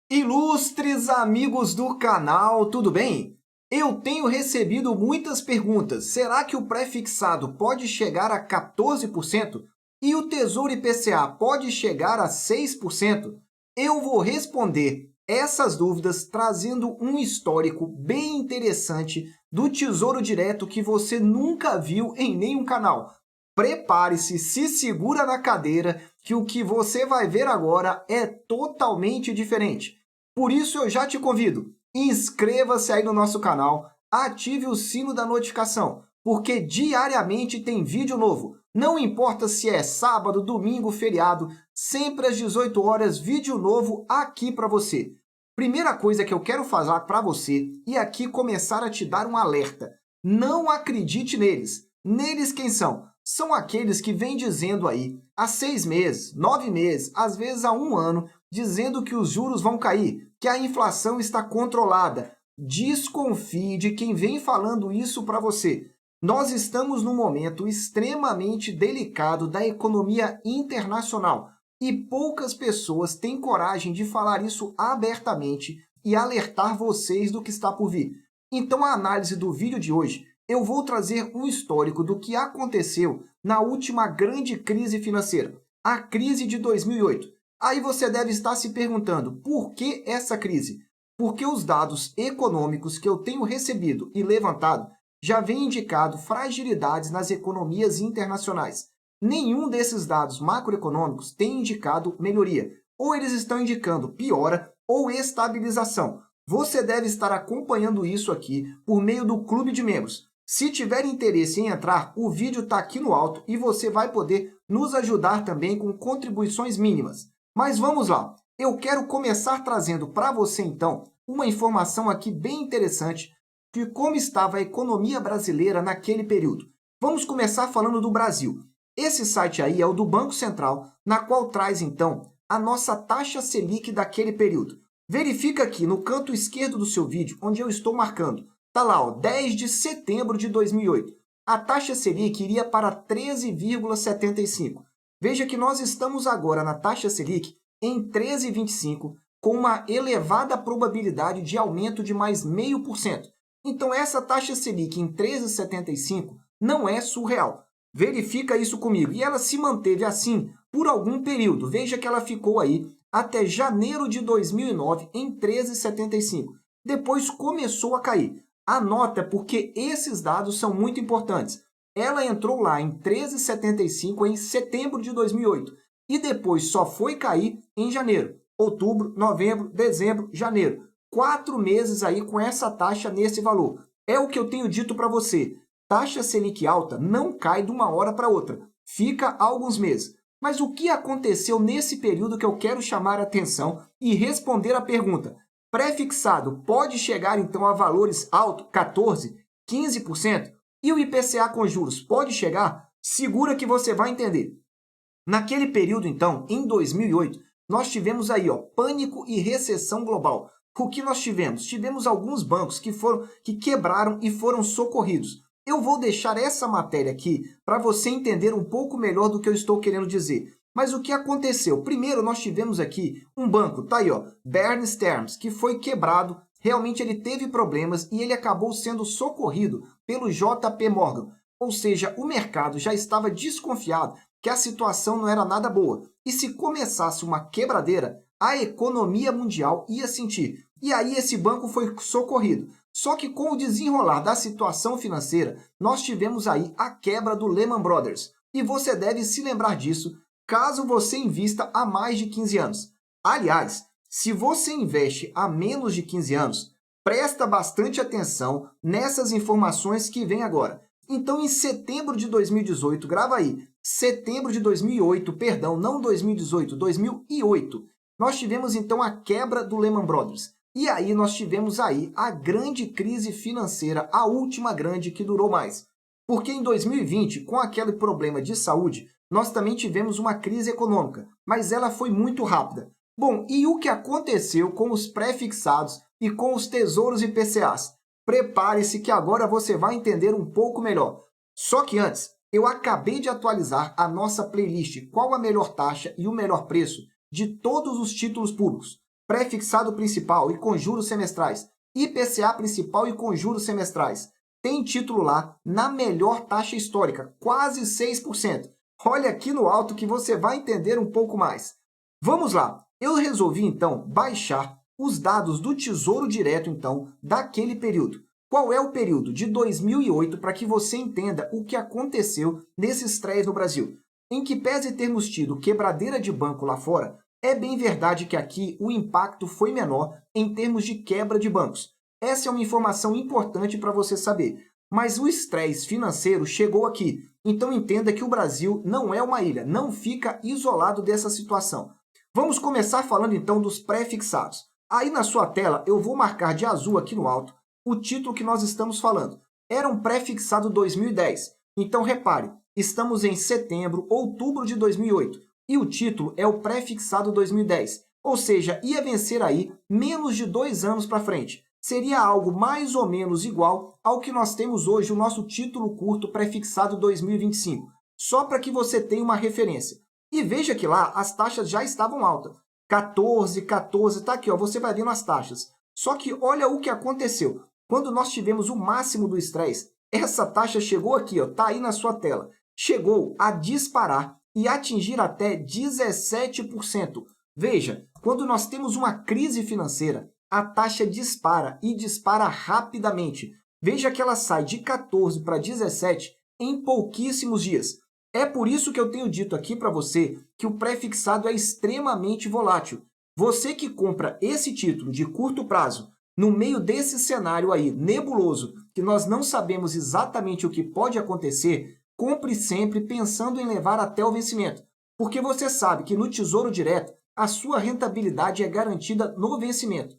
Ilustres amigos do canal, tudo bem? Eu tenho recebido muitas perguntas. Será que o pré-fixado pode chegar a 14%? E o Tesouro IPCA pode chegar a 6%? Eu vou responder essas dúvidas trazendo um histórico bem interessante do Tesouro Direto que você nunca viu em nenhum canal. Prepare-se, se segura na cadeira, que o que você vai ver agora é totalmente diferente. Por isso eu já te convido, inscreva-se aí no nosso canal, ative o sino da notificação, porque diariamente tem vídeo novo. Não importa se é sábado, domingo, feriado, sempre às 18 horas, vídeo novo aqui para você. Primeira coisa que eu quero falar para você e aqui começar a te dar um alerta. Não acredite neles. Neles quem são? São aqueles que vêm dizendo aí há 6 meses, 9 meses, às vezes há um ano, dizendo que os juros vão cair, que a inflação está controlada. Desconfie de quem vem falando isso para você. Nós estamos num momento extremamente delicado da economia internacional e poucas pessoas têm coragem de falar isso abertamente e alertar vocês do que está por vir. Então, a análise do vídeo de hoje, eu vou trazer um histórico do que aconteceu na última grande crise financeira, a crise de 2008. Aí você deve estar se perguntando, por que essa crise? Porque os dados econômicos que eu tenho recebido e levantado já vêm indicado fragilidades nas economias internacionais. Nenhum desses dados macroeconômicos tem indicado melhoria. Ou eles estão indicando piora ou estabilização. Você deve estar acompanhando isso aqui por meio do clube de membros. Se tiver interesse em entrar, o vídeo está aqui no alto e você vai poder nos ajudar também com contribuições mínimas. Mas vamos lá, eu quero começar trazendo para você então uma informação aqui bem interessante de como estava a economia brasileira naquele período. Vamos começar falando do Brasil. Esse site aí é o do Banco Central, na qual traz então a nossa taxa Selic daquele período. Verifica aqui no canto esquerdo do seu vídeo, onde eu estou marcando. Está lá, ó, 10 de setembro de 2008. A taxa Selic iria para 13,75. Veja que nós estamos agora na taxa Selic em 13,25, com uma elevada probabilidade de aumento de mais 0,5%. Então, essa taxa Selic em 13,75 não é surreal. Verifica isso comigo. E ela se manteve assim por algum período. Veja que ela ficou aí até janeiro de 2009 em 13,75. Depois começou a cair. Anota porque esses dados são muito importantes. Ela entrou lá em 13,75 em setembro de 2008 e depois só foi cair em janeiro, outubro, novembro, dezembro, janeiro. 4 meses aí com essa taxa nesse valor. É o que eu tenho dito para você. Taxa Selic alta não cai de uma hora para outra. Fica alguns meses. Mas o que aconteceu nesse período que eu quero chamar a atenção e responder a pergunta? Pré-fixado pode chegar então a valores altos, 14%, 15%? E o IPCA com juros pode chegar? Segura que você vai entender. Naquele período então, em 2008, nós tivemos aí pânico e recessão global. O que nós tivemos? Tivemos alguns bancos que quebraram e foram socorridos. Eu vou deixar essa matéria aqui para você entender um pouco melhor do que eu estou querendo dizer. Mas o que aconteceu? Primeiro, nós tivemos aqui um banco, tá aí, Bear Stearns, que foi quebrado. Realmente ele teve problemas e ele acabou sendo socorrido pelo JP Morgan. Ou seja, o mercado já estava desconfiado que a situação não era nada boa. E se começasse uma quebradeira, a economia mundial ia sentir. E aí esse banco foi socorrido. Só que com o desenrolar da situação financeira, nós tivemos aí a quebra do Lehman Brothers. E você deve se lembrar disso caso você invista há mais de 15 anos. Aliás, se você investe há menos de 15 anos, presta bastante atenção nessas informações que vêm agora. Então, em setembro de 2018, grava aí, setembro de 2008, perdão, não 2018, 2008, nós tivemos então a quebra do Lehman Brothers. E aí nós tivemos aí a grande crise financeira, a última grande que durou mais. Porque em 2020, com aquele problema de saúde, nós também tivemos uma crise econômica, mas ela foi muito rápida. Bom, e o que aconteceu com os pré-fixados e com os tesouros IPCAs? Prepare-se que agora você vai entender um pouco melhor. Só que antes, eu acabei de atualizar a nossa playlist Qual a melhor taxa e o melhor preço de todos os títulos públicos. pré-fixado principal e com juros semestrais, IPCA principal e com juros semestrais, tem título lá na melhor taxa histórica, quase 6%. Olha aqui no alto que você vai entender um pouco mais. Vamos lá, eu resolvi então baixar os dados do Tesouro Direto então daquele período. Qual é o período? De 2008, para que você entenda o que aconteceu nesses três no Brasil. Em que pese termos tido quebradeira de banco lá fora, é bem verdade que aqui o impacto foi menor em termos de quebra de bancos. Essa é uma informação importante para você saber. Mas o estresse financeiro chegou aqui, então entenda que o Brasil não é uma ilha, não fica isolado dessa situação. Vamos começar falando então dos pré-fixados. Aí na sua tela eu vou marcar de azul aqui no alto o título que nós estamos falando. Era um pré-fixado 2010. Então repare, estamos em setembro, outubro de 2008 e o título é o pré-fixado 2010. Ou seja, ia vencer aí menos de 2 anos para frente. Seria algo mais ou menos igual ao que nós temos hoje, o nosso título curto pré-fixado 2025. Só para que você tenha uma referência. E veja que lá as taxas já estavam altas. 14, 14, tá aqui, ó, você vai vendo as taxas. Só que olha o que aconteceu. Quando nós tivemos o máximo do estresse, essa taxa chegou aqui, ó, tá aí na sua tela. Chegou a disparar e atingir até 17%. Veja, quando nós temos uma crise financeira, a taxa dispara e dispara rapidamente. Veja que ela sai de 14 para 17 em pouquíssimos dias. É por isso que eu tenho dito aqui para você que o pré-fixado é extremamente volátil. Você que compra esse título de curto prazo, no meio desse cenário aí nebuloso, que nós não sabemos exatamente o que pode acontecer, compre sempre pensando em levar até o vencimento. Porque você sabe que no Tesouro Direto, a sua rentabilidade é garantida no vencimento.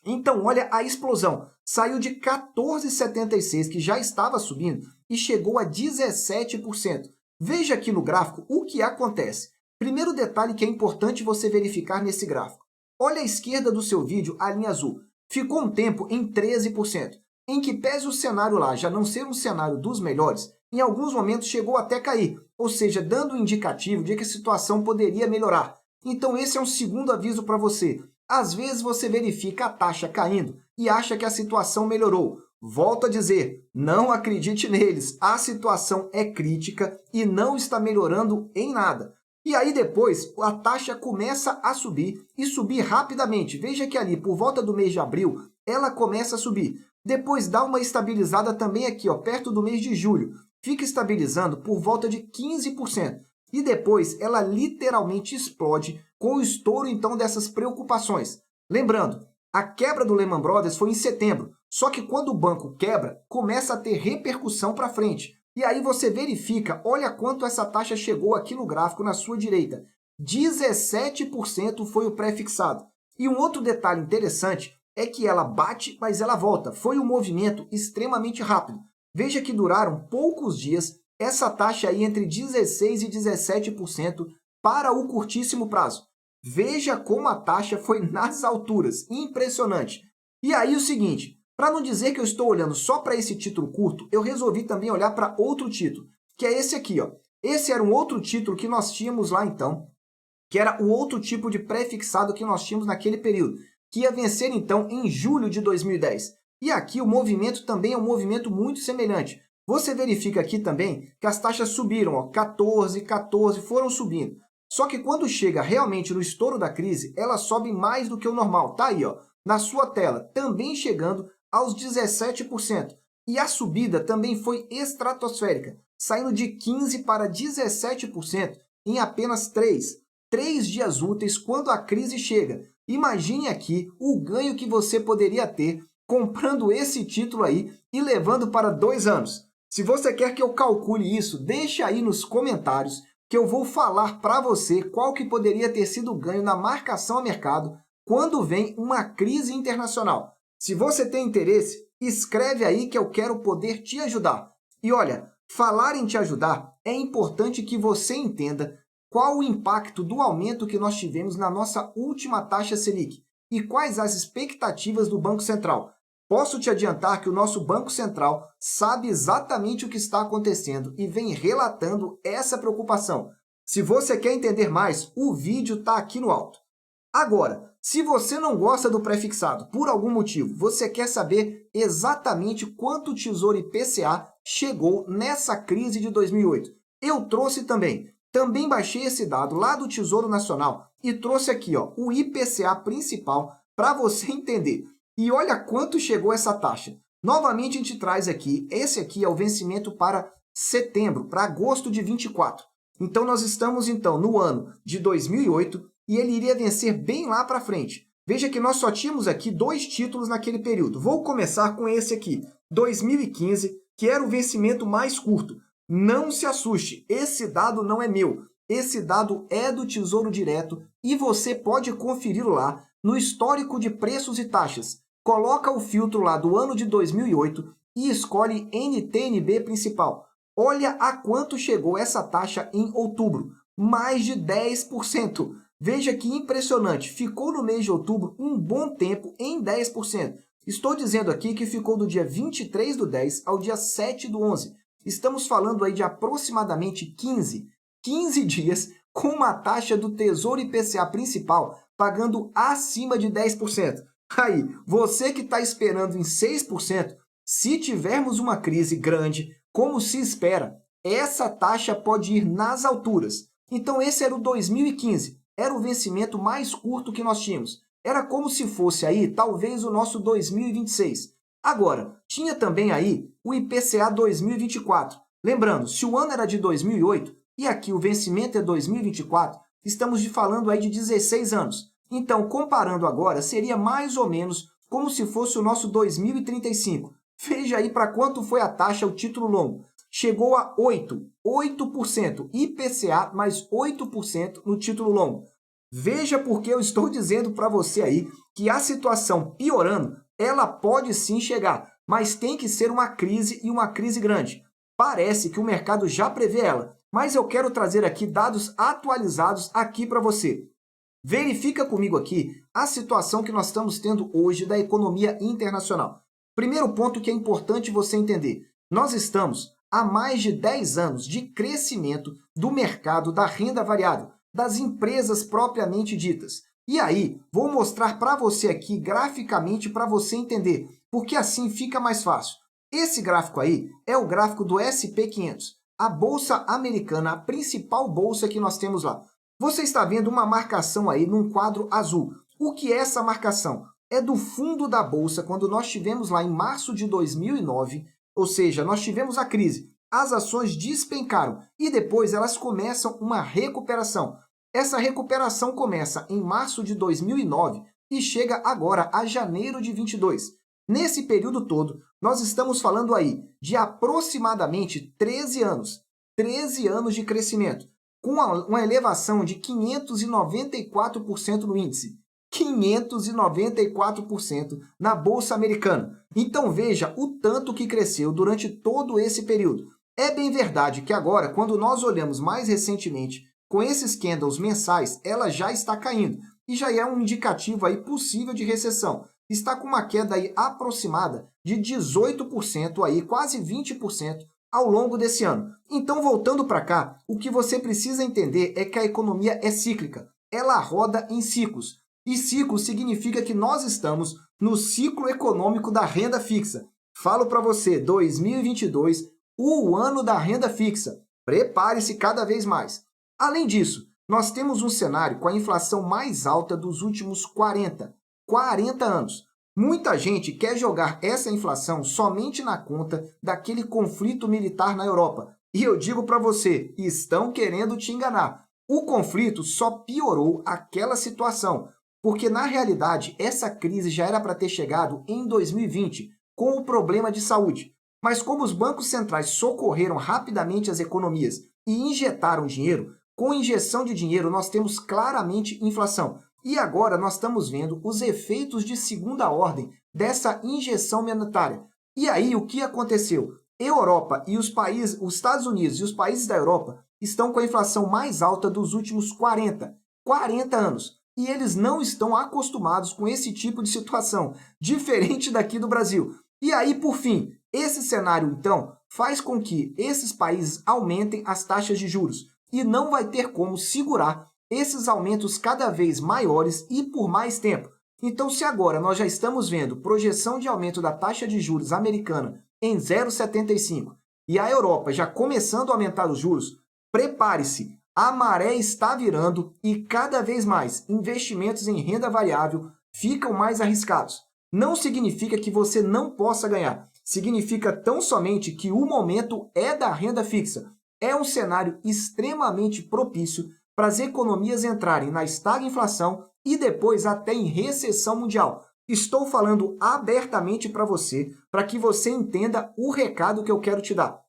Então, olha a explosão. Saiu de 14,76, que já estava subindo, e chegou a 17%. Veja aqui no gráfico o que acontece. Primeiro detalhe que é importante você verificar nesse gráfico. Olha à esquerda do seu vídeo, a linha azul. Ficou um tempo em 13%, em que pese o cenário lá já não ser um cenário dos melhores, em alguns momentos chegou até cair, ou seja, dando um indicativo de que a situação poderia melhorar. Então esse é um segundo aviso para você. Às vezes você verifica a taxa caindo e acha que a situação melhorou. Volto a dizer, não acredite neles, a situação é crítica e não está melhorando em nada. E aí depois a taxa começa a subir e subir rapidamente. Veja que ali por volta do mês de abril ela começa a subir. Depois dá uma estabilizada também aqui, ó, perto do mês de julho. Fica estabilizando por volta de 15%. E depois ela literalmente explode com o estouro então dessas preocupações. Lembrando, a quebra do Lehman Brothers foi em setembro. Só que quando o banco quebra, começa a ter repercussão para frente. E aí você verifica, olha quanto essa taxa chegou aqui no gráfico na sua direita. 17% foi o pré-fixado. E um outro detalhe interessante é que ela bate, mas ela volta. Foi um movimento extremamente rápido. Veja que duraram poucos dias essa taxa aí entre 16% e 17% para o curtíssimo prazo. Veja como a taxa foi nas alturas. Impressionante. E aí o seguinte, para não dizer que eu estou olhando só para esse título curto, eu resolvi também olhar para outro título, que é esse aqui, ó. Esse era um outro título que nós tínhamos lá então, que era o outro tipo de pré-fixado que nós tínhamos naquele período, que ia vencer então em julho de 2010. E aqui o movimento também é um movimento muito semelhante. Você verifica aqui também que as taxas subiram, ó, 14, 14, foram subindo. Só que quando chega realmente no estouro da crise, ela sobe mais do que o normal. Tá aí, ó, na sua tela, também chegando aos 17%. E a subida também foi estratosférica, saindo de 15% para 17% em apenas 3 dias úteis quando a crise chega. Imagine aqui o ganho que você poderia ter comprando esse título aí e levando para 2 anos. Se você quer que eu calcule isso, deixa aí nos comentários que eu vou falar para você qual que poderia ter sido o ganho na marcação a mercado quando vem uma crise internacional. Se você tem interesse, escreve aí que eu quero poder te ajudar. E olha, falar em te ajudar, é importante que você entenda qual o impacto do aumento que nós tivemos na nossa última taxa Selic e quais as expectativas do Banco Central. Posso te adiantar que o nosso Banco Central sabe exatamente o que está acontecendo e vem relatando essa preocupação. Se você quer entender mais, o vídeo está aqui no alto. Agora, se você não gosta do pré-fixado por algum motivo, você quer saber exatamente quanto o Tesouro IPCA chegou nessa crise de 2008. Eu trouxe também. Também baixei esse dado lá do Tesouro Nacional e trouxe aqui ó, o IPCA principal para você entender. E olha quanto chegou essa taxa. Novamente a gente traz aqui, esse aqui é o vencimento para setembro, para agosto de 24. Então nós estamos então no ano de 2008 e ele iria vencer bem lá para frente. Veja que nós só tínhamos aqui 2 títulos naquele período. Vou começar com esse aqui, 2015, que era o vencimento mais curto. Não se assuste, esse dado não é meu. Esse dado é do Tesouro Direto e você pode conferi-lo lá no histórico de preços e taxas. Coloca o filtro lá do ano de 2008 e escolhe NTNB principal. Olha a quanto chegou essa taxa em outubro, mais de 10%. Veja que impressionante, ficou no mês de outubro um bom tempo em 10%. Estou dizendo aqui que ficou do dia 23 do 10 ao dia 7 do 11. Estamos falando aí de aproximadamente 15 dias com uma taxa do Tesouro IPCA principal pagando acima de 10%. Aí, você que está esperando em 6%, se tivermos uma crise grande, como se espera, essa taxa pode ir nas alturas. Então esse era o 2015, era o vencimento mais curto que nós tínhamos. Era como se fosse aí, talvez, o nosso 2026. Agora, tinha também aí o IPCA 2024. Lembrando, se o ano era de 2008 e aqui o vencimento é 2024, estamos falando aí de 16 anos. Então, comparando agora, seria mais ou menos como se fosse o nosso 2035. Veja aí para quanto foi a taxa, o título longo. Chegou a 8%. IPCA mais 8% no título longo. Veja porque eu estou dizendo para você aí que a situação piorando, ela pode sim chegar, mas tem que ser uma crise e uma crise grande. Parece que o mercado já prevê ela, mas eu quero trazer aqui dados atualizados aqui para você. Verifica comigo aqui a situação que nós estamos tendo hoje da economia internacional. Primeiro ponto que é importante você entender. Nós estamos há mais de 10 anos de crescimento do mercado da renda variável, das empresas propriamente ditas. E aí, vou mostrar para você aqui graficamente para você entender, porque assim fica mais fácil. Esse gráfico aí é o gráfico do SP500, a bolsa americana, a principal bolsa que nós temos lá. Você está vendo uma marcação aí num quadro azul. O que é essa marcação? É do fundo da bolsa, quando nós tivemos lá em março de 2009, ou seja, nós tivemos a crise. As ações despencaram e depois elas começam uma recuperação. Essa recuperação começa em março de 2009 e chega agora a janeiro de 22. Nesse período todo, nós estamos falando aí de aproximadamente 13 anos. 13 anos de crescimento, com uma elevação de 594% no índice. 594% na Bolsa Americana. Então veja o tanto que cresceu durante todo esse período. É bem verdade que agora, quando nós olhamos mais recentemente, com esses candles mensais, ela já está caindo. E já é um indicativo aí possível de recessão. Está com uma queda aí aproximada de 18%, aí, quase 20% ao longo desse ano. Então, voltando para cá, o que você precisa entender é que a economia é cíclica. Ela roda em ciclos. E ciclo significa que nós estamos no ciclo econômico da renda fixa. Falo para você, 2022, o ano da renda fixa. Prepare-se cada vez mais. Além disso, nós temos um cenário com a inflação mais alta dos últimos 40 anos. Muita gente quer jogar essa inflação somente na conta daquele conflito militar na Europa. E eu digo para você, estão querendo te enganar. O conflito só piorou aquela situação, porque na realidade essa crise já era para ter chegado em 2020, com o problema de saúde. Mas como os bancos centrais socorreram rapidamente as economias e injetaram dinheiro, com injeção de dinheiro nós temos claramente inflação. E agora nós estamos vendo os efeitos de segunda ordem dessa injeção monetária. E aí o que aconteceu? Europa e os Estados Unidos e os países da Europa estão com a inflação mais alta dos últimos 40 anos. E eles não estão acostumados com esse tipo de situação, diferente daqui do Brasil. E aí, por fim, esse cenário, então, faz com que esses países aumentem as taxas de juros e não vai ter como segurar esses aumentos cada vez maiores e por mais tempo. Então, se agora nós já estamos vendo projeção de aumento da taxa de juros americana em 0,75 e a Europa já começando a aumentar os juros, prepare-se, a maré está virando e cada vez mais investimentos em renda variável ficam mais arriscados. Não significa que você não possa ganhar, significa tão somente que o momento é da renda fixa. É um cenário extremamente propício para as economias entrarem na estagflação e depois até em recessão mundial. Estou falando abertamente para que você entenda o recado que eu quero te dar.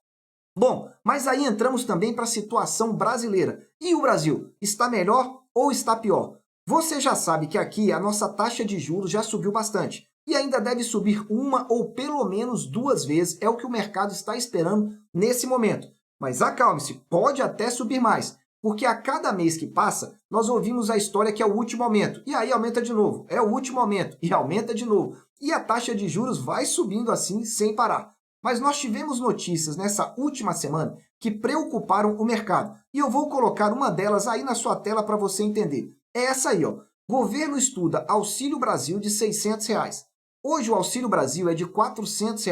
Bom, mas aí entramos também para a situação brasileira. E o Brasil? Está melhor ou está pior? Você já sabe que aqui a nossa taxa de juros já subiu bastante. E ainda deve subir uma ou pelo menos 2 vezes, é o que o mercado está esperando nesse momento. Mas acalme-se, pode até subir mais. Porque a cada mês que passa, nós ouvimos a história que é o último aumento. E aí aumenta de novo, é o último aumento, e aumenta de novo. E a taxa de juros vai subindo assim sem parar. Mas nós tivemos notícias nessa última semana que preocuparam o mercado. E eu vou colocar uma delas aí na sua tela para você entender. É essa aí, ó. Governo estuda Auxílio Brasil de R$ 600. Hoje o Auxílio Brasil é de R$ 400.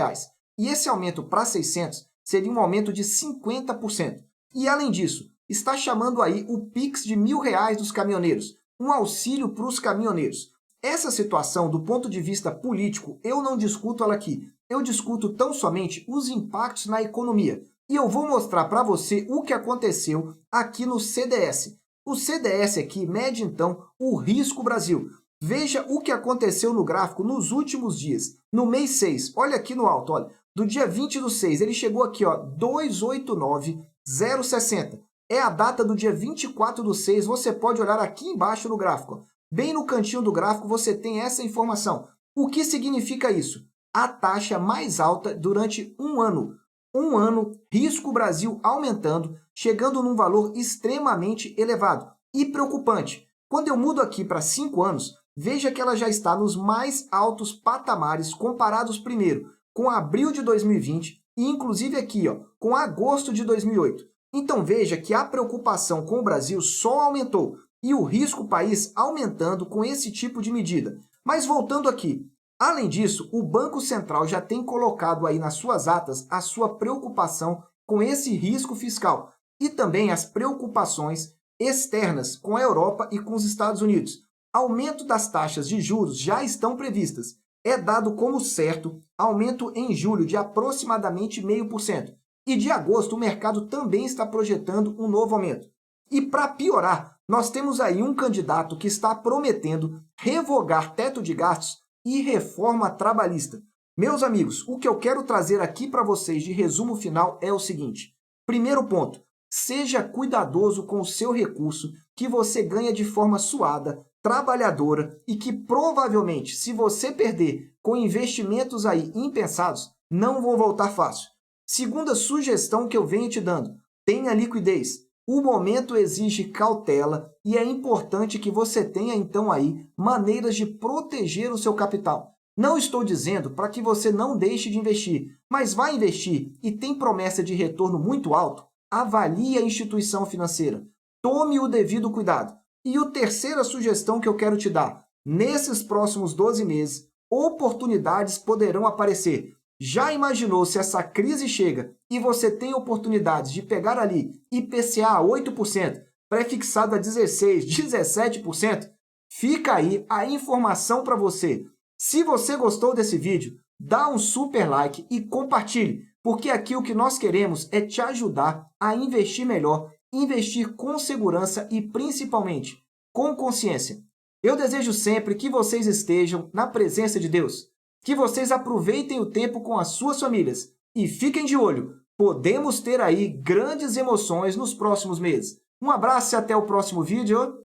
E esse aumento para 600 seria um aumento de 50%. E além disso, está chamando aí o Pix de R$ 1.000 dos caminhoneiros. Um auxílio para os caminhoneiros. Essa situação, do ponto de vista político, eu não discuto ela aqui. Eu discuto tão somente os impactos na economia. E eu vou mostrar para você o que aconteceu aqui no CDS. O CDS aqui mede, então, o risco Brasil. Veja o que aconteceu no gráfico nos últimos dias. No mês 6, olha aqui no alto, olha, do dia 20/6, ele chegou aqui, ó, 289,060. É a data do dia 24/6, você pode olhar aqui embaixo no gráfico. Ó. Bem no cantinho do gráfico você tem essa informação. O que significa isso? A taxa mais alta durante um ano. Um ano, risco Brasil aumentando, chegando num valor extremamente elevado e preocupante. Quando eu mudo aqui para 5 anos, veja que ela já está nos mais altos patamares comparados primeiro com abril de 2020 e inclusive aqui, ó, com agosto de 2008. Então veja que a preocupação com o Brasil só aumentou e o risco país aumentando com esse tipo de medida. Mas voltando aqui, além disso, o Banco Central já tem colocado aí nas suas atas a sua preocupação com esse risco fiscal e também as preocupações externas com a Europa e com os Estados Unidos. Aumento das taxas de juros já estão previstas. É dado como certo aumento em julho de aproximadamente 0,5%. E de agosto o mercado também está projetando um novo aumento. E para piorar, nós temos aí um candidato que está prometendo revogar teto de gastos e reforma trabalhista. Meus amigos, o que eu quero trazer aqui para vocês de resumo final é o seguinte. Primeiro ponto, seja cuidadoso com o seu recurso que você ganha de forma suada, trabalhadora e que provavelmente, se você perder com investimentos aí impensados, não vão voltar fácil. Segunda sugestão que eu venho te dando, tenha liquidez. O momento exige cautela e é importante que você tenha então aí maneiras de proteger o seu capital. Não estou dizendo para que você não deixe de investir, mas vai investir e tem promessa de retorno muito alto, avalie a instituição financeira. Tome o devido cuidado. E a terceira sugestão que eu quero te dar, nesses próximos 12 meses, oportunidades poderão aparecer. Já imaginou se essa crise chega e você tem oportunidades de pegar ali IPCA a 8%, pré-fixado a 16%, 17%? Fica aí a informação para você. Se você gostou desse vídeo, dá um super like e compartilhe, porque aqui o que nós queremos é te ajudar a investir melhor, investir com segurança e principalmente com consciência. Eu desejo sempre que vocês estejam na presença de Deus. Que vocês aproveitem o tempo com as suas famílias e fiquem de olho, podemos ter aí grandes emoções nos próximos meses. Um abraço e até o próximo vídeo.